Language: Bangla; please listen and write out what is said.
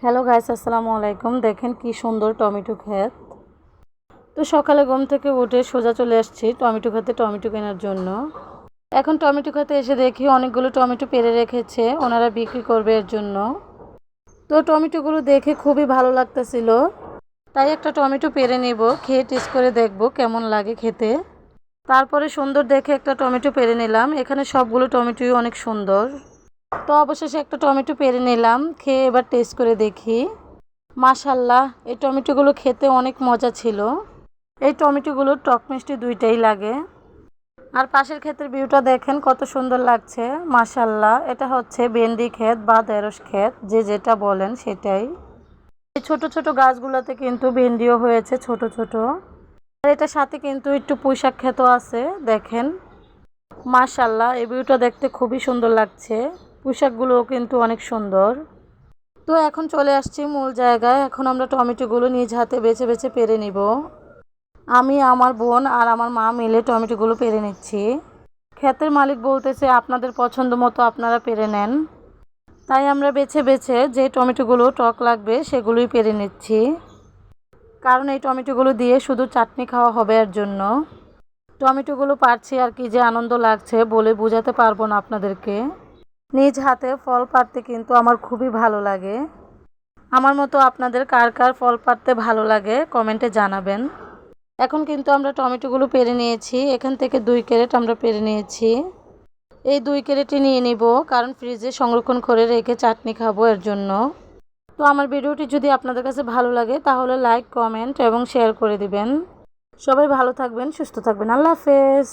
হ্যালো গাইস, আসসালামু আলাইকুম। দেখেন কি সুন্দর টমেটো ক্ষেত। তো সকালে ঘুম থেকে উঠে সোজা চলে আসছি টমেটো খেতে টমেটো কেনার জন্য। এখন টমেটো খেতে এসে দেখি অনেকগুলো টমেটো পেড়ে রেখেছে, ওনারা বিক্রি করবে এর জন্য। তো টমেটোগুলো দেখে খুবই ভালো লাগতেছিল, তাই একটা টমেটো পেড়ে নেব, খেয়ে টেস্ট করে দেখব কেমন লাগে খেতে। তারপরে সুন্দর দেখে একটা টমেটো পেড়ে নিলাম। এখানে সবগুলো টমেটোই অনেক সুন্দর। তো অবশেষে একটা টমেটো পেড়ে নিলাম, খেয়ে এবার টেস্ট করে দেখি। মাশাল্লাহ, এই টমেটোগুলো খেতে অনেক মজা ছিল। এই টমেটোগুলো টক মিষ্টি দুইটাই লাগে। আর পাশের ক্ষেতের ভিউটা দেখেন কত সুন্দর লাগছে। মাশাল্লাহ, এটা হচ্ছে ভেন্ডি ক্ষেত বা ঢেঁড়স ক্ষেত, যে যেটা বলেন সেটাই। এই ছোট ছোট গাছগুলোতে কিন্তু ভেন্ডিও হয়েছে ছোট ছোট। আর এটার সাথে কিন্তু একটু পুঁইশাক ক্ষেতও আছে দেখেন। মাশাল্লাহ, এই ভিউটা দেখতে খুবই সুন্দর লাগছে। পুঁইশাকগুলোও কিন্তু অনেক সুন্দর। তো এখন চলে আসছি মূল জায়গায়। এখন আমরা টমেটোগুলো নিজ হাতে বেছে বেছে পেরে নিব। আমি, আমার বোন আর আমার মা মিলে টমেটোগুলো পেরে নিচ্ছি। ক্ষেতের মালিক বলতেছে আপনাদের পছন্দ মতো আপনারা পেরে নেন। তাই আমরা বেছে বেছে যে টমেটোগুলো টক লাগবে সেগুলোই পেরে নিচ্ছি, কারণ এই টমেটোগুলো দিয়ে শুধু চাটনি খাওয়া হবে এর জন্য। টমেটোগুলো পারছি আর কি যে আনন্দ লাগছে বলে বোঝাতে পারবো না আপনাদেরকে। নিজ হাতে ফল পাড়তে কিন্তু আমার খুবই ভালো লাগে। আমার মতো আপনাদের কার কার ফল পাড়তে ভালো লাগে কমেন্টে জানাবেন। এখন কিন্তু আমরা টমেটোগুলো পেরে নিয়েছি। এখান থেকে 2 ক্যারেট আমরা পেরে নিয়েছি। এই 2 ক্যারেটই নিয়ে নিব, কারণ ফ্রিজে সংরক্ষণ করে রেখে চাটনি খাবো এর জন্য। তো আমার ভিডিওটি যদি আপনাদের কাছে ভালো লাগে তাহলে লাইক, কমেন্ট এবং শেয়ার করে দিবেন। সবাই ভালো থাকবেন, সুস্থ থাকবেন। আল্লাহ হাফেজ।